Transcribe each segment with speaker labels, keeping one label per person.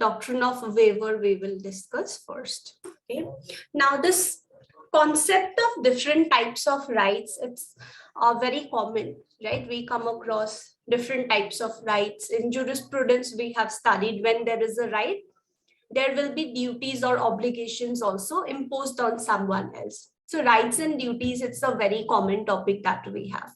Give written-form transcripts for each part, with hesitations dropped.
Speaker 1: Doctrine of Waiver we will discuss first. Okay. Now this concept of different types of rights, it's very common, right? We come across different types of rights. In jurisprudence, we have studied when there is a right, there will be duties or obligations also imposed on someone else. So rights and duties, it's a very common topic that we have.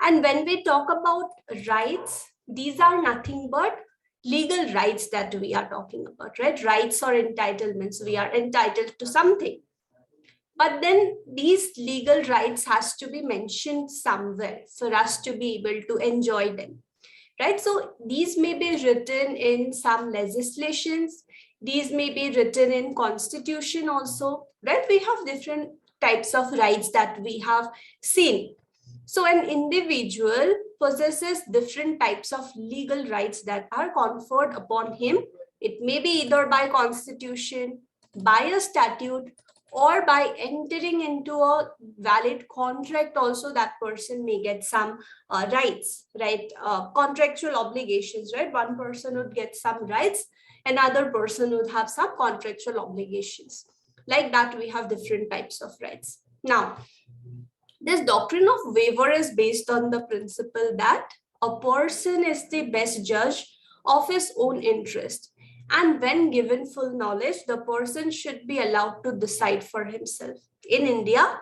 Speaker 1: And when we talk about rights, these are nothing but legal rights that we are talking about, right? Rights or entitlements, we are entitled to something. But then these legal rights has to be mentioned somewhere for us to be able to enjoy them, right? So these may be written in some legislations, these may be written in constitution also, right? We have different types of rights that we have seen. So an individual possesses different types of legal rights that are conferred upon him. It may be either by constitution, by a statute, or by entering into a valid contract also, that person may get some rights, right? Contractual obligations, right? One person would get some rights, another person would have some contractual obligations. Like that, we have different types of rights. Now, this doctrine of waiver is based on the principle that a person is the best judge of his own interest. And when given full knowledge, the person should be allowed to decide for himself. In India,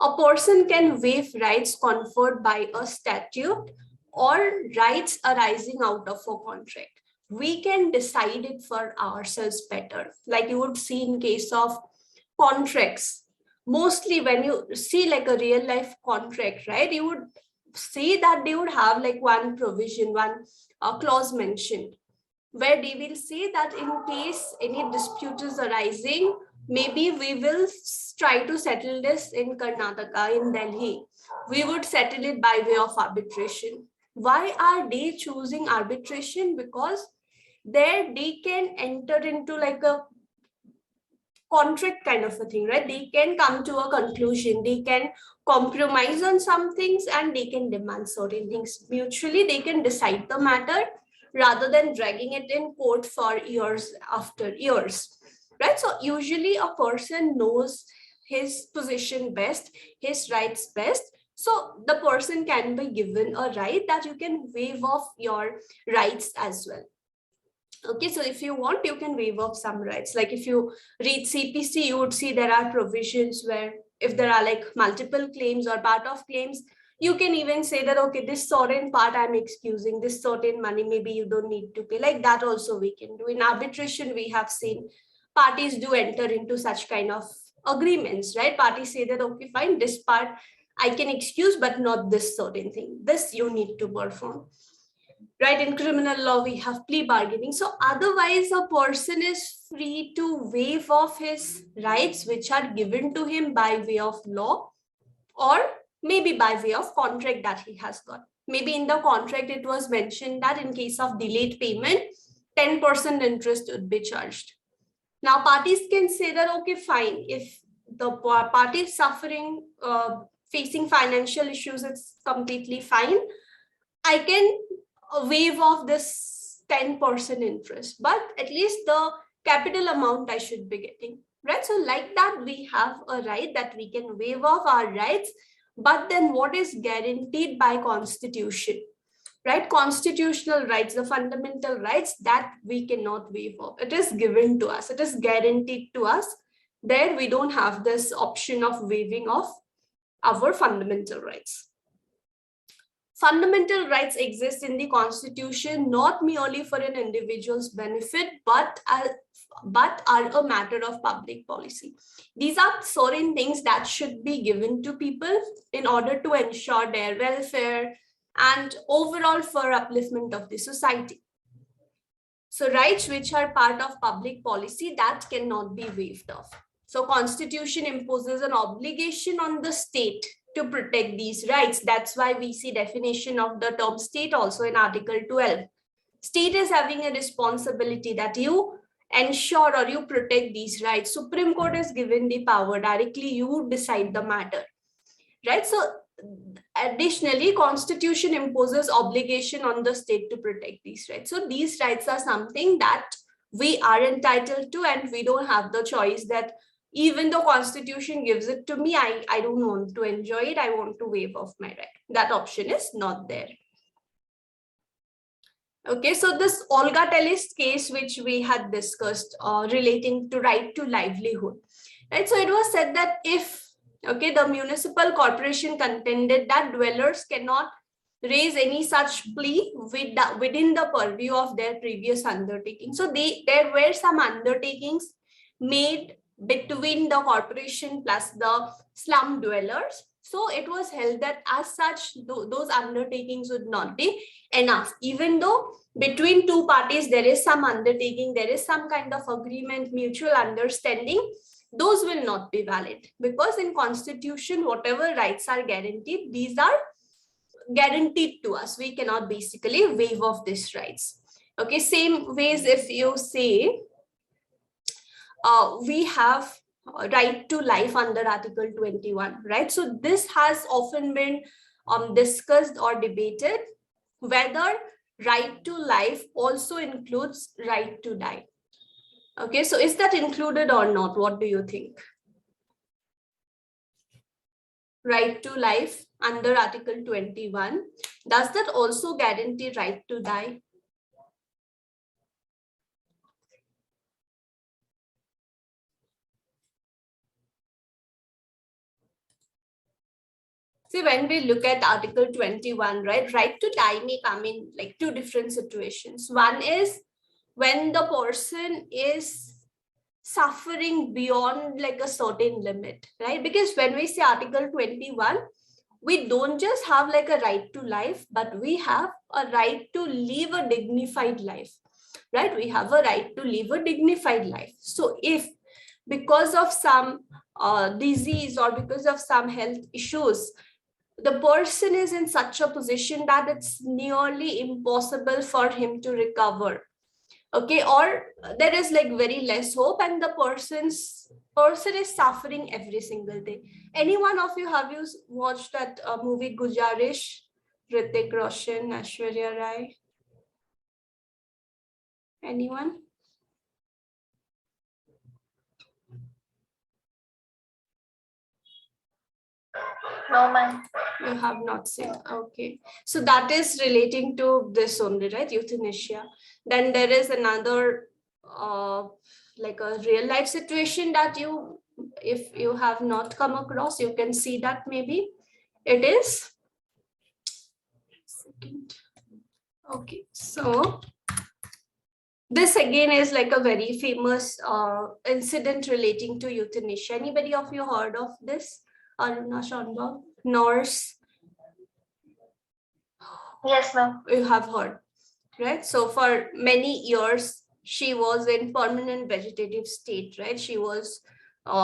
Speaker 1: a person can waive rights conferred by a statute or rights arising out of a contract. We can decide it for ourselves better. Like you would see in case of contracts. Mostly when you see like a real life contract, right, you would see that they would have like one provision, one clause mentioned, where they will say that in case any dispute is arising, maybe we will try to settle this in Karnataka, in Delhi. We would settle it by way of arbitration. Why are they choosing arbitration? Because there they can enter into like a contract kind of a thing, right? They can come to a conclusion, they can compromise on some things, and they can demand certain things mutually. They can decide the matter rather than dragging it in court for years after years, right? So usually a person knows his position best, his rights best. So the person can be given a right that you can waive off your rights as well. Okay, so if you want, you can waive off some rights. Like if you read CPC, you would see there are provisions where if there are like multiple claims or part of claims, you can even say that, okay, this certain part I'm excusing, this certain money, maybe you don't need to pay. Like that also we can do. In arbitration, we have seen parties do enter into such kind of agreements, right? Parties say that, okay, fine, this part I can excuse, but not this certain thing. This you need to perform. Right, in criminal law, we have plea bargaining. So otherwise, a person is free to waive off his rights, which are given to him by way of law, or maybe by way of contract that he has got. Maybe in the contract, it was mentioned that in case of delayed payment, 10% interest would be charged. Now, parties can say that, okay, fine, if the party is suffering, facing financial issues, it's completely fine. I can waive off this 10% interest, but at least the capital amount I should be getting, right? So like that, we have a right that we can waive off our rights, but then what is guaranteed by constitution, right? Constitutional rights, the fundamental rights that we cannot waive off. It is given to us, it is guaranteed to us. There we don't have this option of waiving off our fundamental rights. Fundamental rights exist in the Constitution not merely for an individual's benefit, but are a matter of public policy. These are certain things that should be given to people in order to ensure their welfare and overall for upliftment of the society. So rights which are part of public policy, that cannot be waived off. So Constitution imposes an obligation on the state to protect these rights. That's why we see definition of the term state also in Article 12. State is having a responsibility that you ensure or you protect these rights. Supreme Court is given the power directly, you decide the matter, right? So additionally, Constitution imposes obligation on the state to protect these rights. So these rights are something that we are entitled to, and we don't have the choice that even though Constitution gives it to me, I don't want to enjoy it, I want to waive off my right. That option is not there. Okay, so this Olga Tellis case, which we had discussed relating to right to livelihood, right? So it was said that if, okay, the municipal corporation contended that dwellers cannot raise any such plea within the purview of their previous undertaking. So there were some undertakings made between the corporation plus the slum dwellers. So it was held that as such, those undertakings would not be enough, even though between two parties there is some undertaking, there is some kind of agreement, mutual understanding, those will not be valid, because in Constitution whatever rights are guaranteed, these are guaranteed to us. We cannot basically waive off these rights. Okay, same ways if you say we have right to life under Article 21, right? So this has often been discussed or debated whether right to life also includes right to die. Okay, so is that included or not? What do you think? Right to life under Article 21, does that also guarantee right to die? See, when we look at Article 21, right to die may come in like two different situations. One is when the person is suffering beyond like a certain limit, right? Because when we say Article 21, we don't just have like a right to life, but we have a right to live a dignified life, right? We have a right to live a dignified life. So if because of some disease or because of some health issues, the person is in such a position that it's nearly impossible for him to recover, okay, or there is like very less hope and the person is suffering every single day. Any one of you, have you watched that movie Gujarish, Hrithik Roshan, Aishwarya Rai? Anyone?
Speaker 2: No, ma'am.
Speaker 1: You have not seen. Okay, so that is relating to this only, right? Euthanasia. Then there is another like a real life situation that you, if you have not come across, you can see that maybe it is. Second. Okay, so this again is like a very famous incident relating to euthanasia. Anybody of you heard of this? Aruna Shanbag, nurse?
Speaker 2: Yes, ma'am.
Speaker 1: You have heard, right? So for many years, she was in permanent vegetative state, right? She was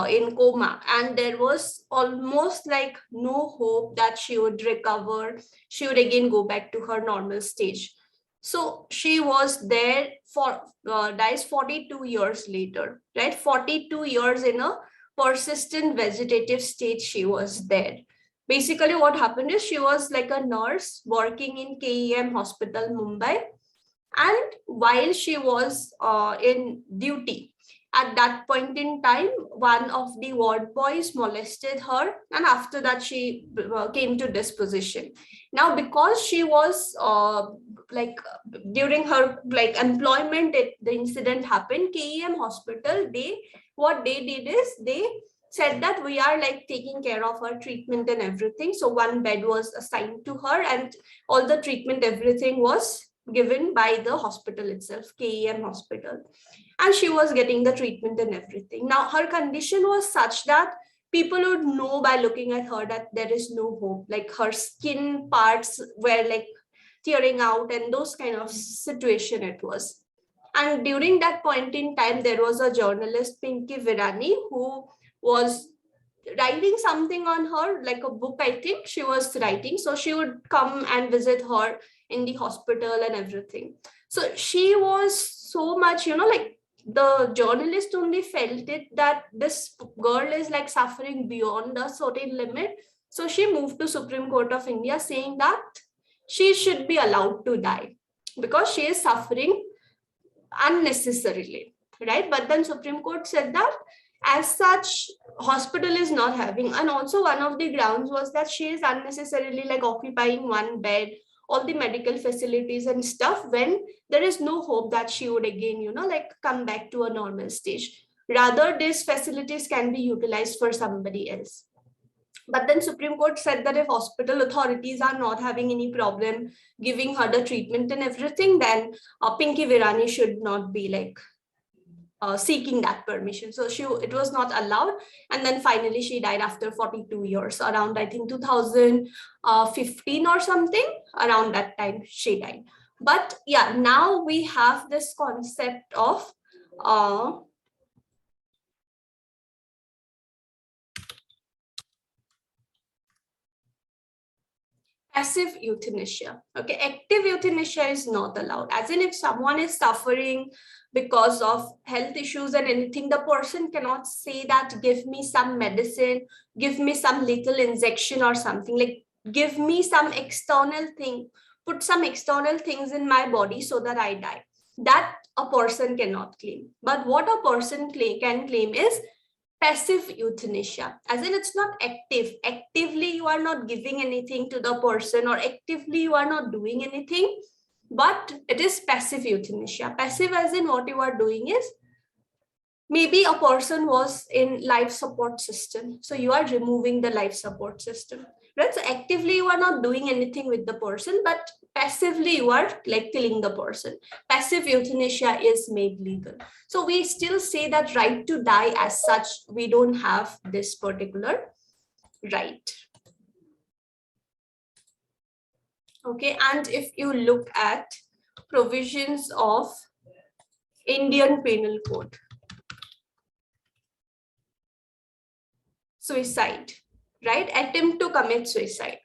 Speaker 1: in coma, and there was almost like no hope that she would recover. She would again go back to her normal stage. So she was there for dies 42 years later, right? 42 years in a persistent vegetative state she was there. Basically what happened is she was like a nurse working in KEM hospital, Mumbai. And while she was in duty, at that point in time, one of the ward boys molested her, and after that she came to this position. Now, because she was like during her like employment, the incident happened. KEM hospital, what they did is they said that we are like taking care of her treatment and everything. So one bed was assigned to her, and all the treatment, everything was given by the hospital itself, KEM hospital, and she was getting the treatment and everything. Now her condition was such that people would know by looking at her that there is no hope, like her skin parts were like tearing out and those kind of situation it was. And during that point in time, there was a journalist, Pinky Virani, who was writing something on her, like a book, I think she was writing. So she would come and visit her in the hospital and everything. So she was so much, like the journalist only felt it that this girl is like suffering beyond a certain limit. So she moved to Supreme Court of India saying that she should be allowed to die because she is suffering unnecessarily, right? But then Supreme Court said that as such, hospital is not having, and also one of the grounds was that she is unnecessarily like occupying one bed, all the medical facilities and stuff, when there is no hope that she would again, like come back to a normal stage. Rather, these facilities can be utilized for somebody else. But then Supreme Court said that if hospital authorities are not having any problem giving her the treatment and everything, then Pinky Virani should not be like seeking that permission. So it was not allowed. And then finally she died after 42 years, around I think 2015 or something, around that time she died. But yeah, now we have this concept of passive euthanasia. Okay, active euthanasia is not allowed. As in, if someone is suffering because of health issues and anything, the person cannot say that give me some medicine, give me some little injection or something, like give me some external thing, put some external things in my body so that I die. That a person cannot claim. But what a person can claim is passive euthanasia, as in it's not active. Actively you are not giving anything to the person, or actively you are not doing anything, but it is passive euthanasia. Passive as in what you are doing is, maybe a person was in life support system, so you are removing the life support system, right? So actively you are not doing anything with the person, but passively you are like killing the person. Passive euthanasia is made legal. So we still say that right to die as such, we don't have this particular right. Okay, and if you look at provisions of Indian Penal Code, suicide, right? Attempt to commit suicide.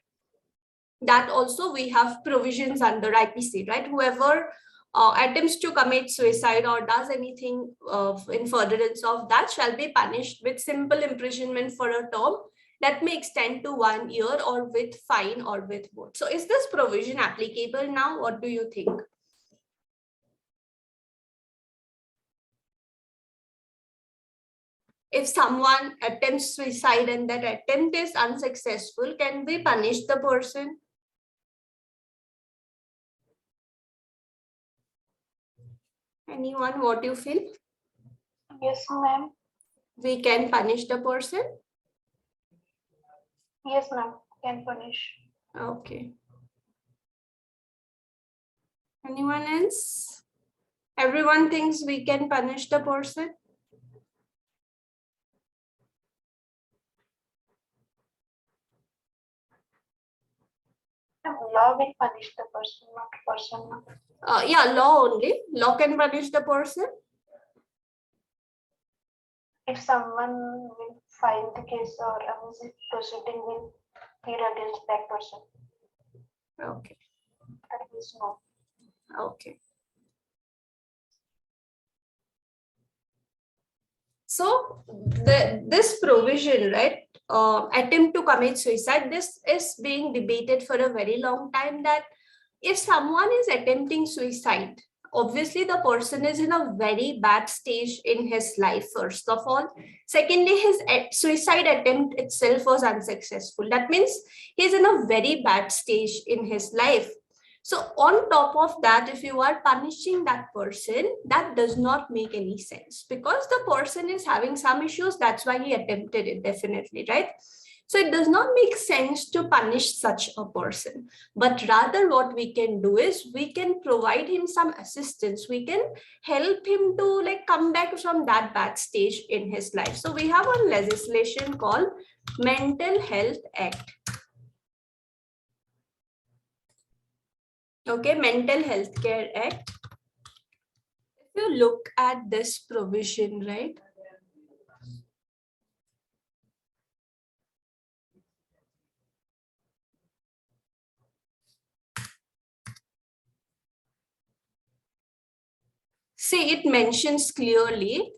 Speaker 1: That also we have provisions under IPC, right? Whoever attempts to commit suicide or does anything in furtherance of that shall be punished with simple imprisonment for a term that may extend to 1 year, or with fine, or with both. So is this provision applicable now? What do you think? If someone attempts suicide and that attempt is unsuccessful, can we punish the person? Anyone, what do you feel?
Speaker 2: Yes, ma'am.
Speaker 1: We can punish the person?
Speaker 2: Yes, ma'am. Can punish.
Speaker 1: Okay. Anyone else? Everyone thinks we can punish the person?
Speaker 2: Law will punish the person, not person.
Speaker 1: Yeah, law only. Law can punish the person.
Speaker 2: If someone will file the case or a visit proceeding will be against that person.
Speaker 1: Okay.
Speaker 2: That is no.
Speaker 1: Okay. So this provision, right, attempt to commit suicide, this is being debated for a very long time, that if someone is attempting suicide, obviously the person is in a very bad stage in his life, first of all. Secondly, his suicide attempt itself was unsuccessful. That means he's in a very bad stage in his life. So on top of that, if you are punishing that person, that does not make any sense, because the person is having some issues. That's why he attempted it, definitely, right? So it does not make sense to punish such a person, but rather what we can do is we can provide him some assistance. We can help him to like come back from that bad stage in his life. So we have one legislation called Mental Health Act. Okay, Mental Health Care Act. If you look at this provision, right? See, it mentions clearly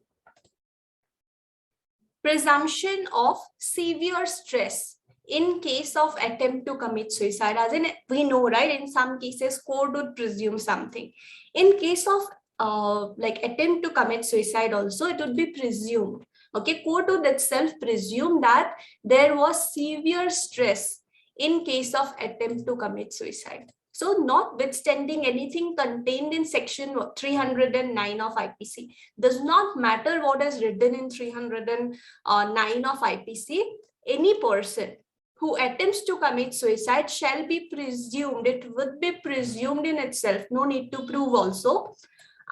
Speaker 1: presumption of severe stress in case of attempt to commit suicide. As in, we know, right, in some cases court would presume something. In case of like attempt to commit suicide also, it would be presumed. Okay, court would itself presume that there was severe stress in case of attempt to commit suicide. So notwithstanding anything contained in section 309 of IPC, does not matter what is written in 309 of IPC, any person who attempts to commit suicide shall be presumed, it would be presumed in itself, no need to prove also,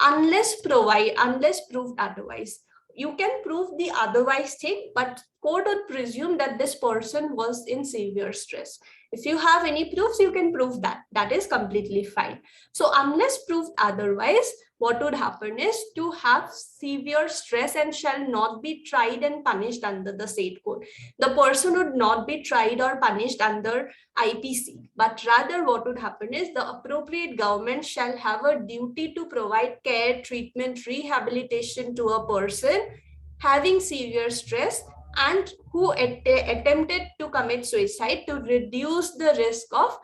Speaker 1: unless proved otherwise. You can prove the otherwise thing, but court would presume that this person was in severe stress. If you have any proofs, you can prove that. That is completely fine. So unless proved otherwise, what would happen is to have severe stress and shall not be tried and punished under the said code. The person would not be tried or punished under IPC, but rather what would happen is the appropriate government shall have a duty to provide care, treatment, rehabilitation to a person having severe stress and who attempted to commit suicide to reduce the risk of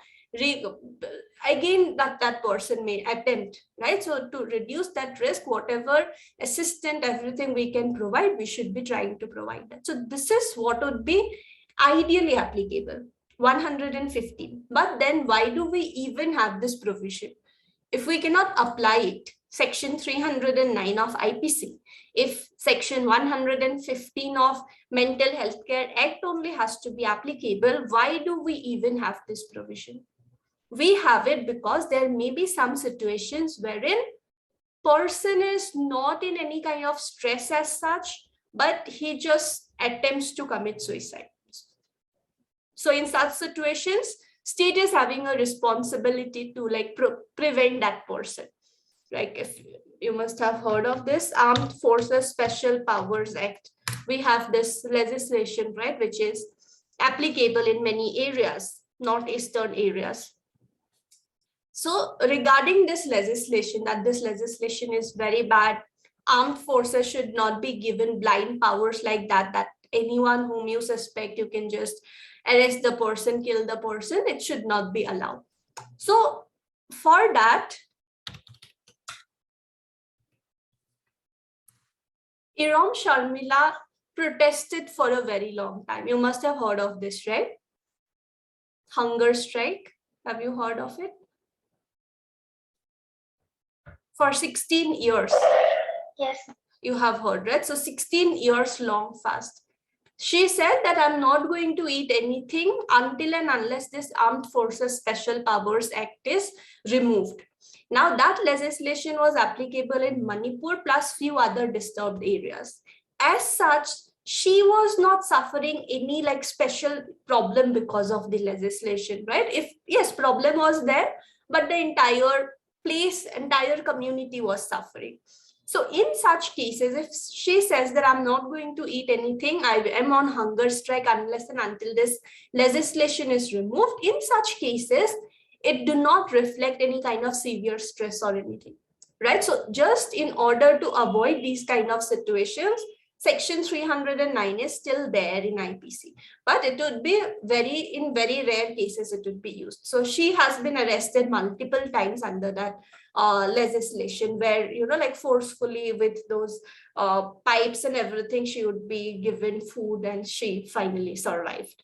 Speaker 1: again that person may attempt, right? So to reduce that risk, whatever assistance, everything we can provide, we should be trying to provide that. So this is what would be ideally applicable, 115. But then why do we even have this provision if we cannot apply it? Section 309 of IPC, if section 115 of Mental Health Care Act only has to be applicable, why do we even have this provision? We have it because there may be some situations wherein person is not in any kind of stress as such, but he just attempts to commit suicide. So in such situations, state is having a responsibility to like prevent that person. Like if you must have heard of this Armed Forces Special Powers Act, we have this legislation, right, which is applicable in many areas, northeastern areas. So regarding this legislation, that this legislation is very bad, armed forces should not be given blind powers like that, that anyone whom you suspect, you can just arrest the person, kill the person, it should not be allowed. So for that, Iram Sharmila protested for a very long time. You must have heard of this, right? Hunger strike. Have you heard of it? For 16 years.
Speaker 2: Yes.
Speaker 1: You have heard, right? So 16 years long fast. She said that I'm not going to eat anything until and unless this Armed Forces Special Powers Act is removed. Now that legislation was applicable in Manipur plus few other disturbed areas. As such, she was not suffering any like special problem because of the legislation, right? If yes, problem was there, but the entire place, entire community was suffering. So in such cases, if she says that I'm not going to eat anything, I am on hunger strike unless and until this legislation is removed, in such cases, it do not reflect any kind of severe stress or anything, right? So just in order to avoid these kind of situations, section 309 is still there in IPC, but it would be in very rare cases it would be used. So she has been arrested multiple times under that legislation where, you know, like forcefully with those pipes and everything, she would be given food and she finally survived.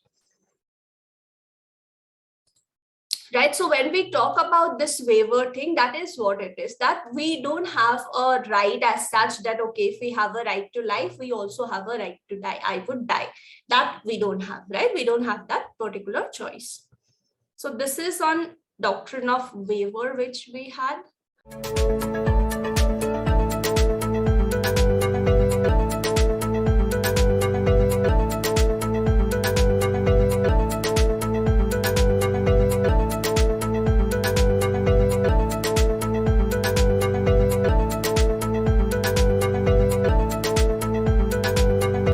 Speaker 1: Right, so when we talk about this waiver thing, that is what it is, that we don't have a right as such that, okay, if we have a right to life, we also have a right to die. I would die. That we don't have, right? We don't have that particular choice. So this is on doctrine of waiver, which we had.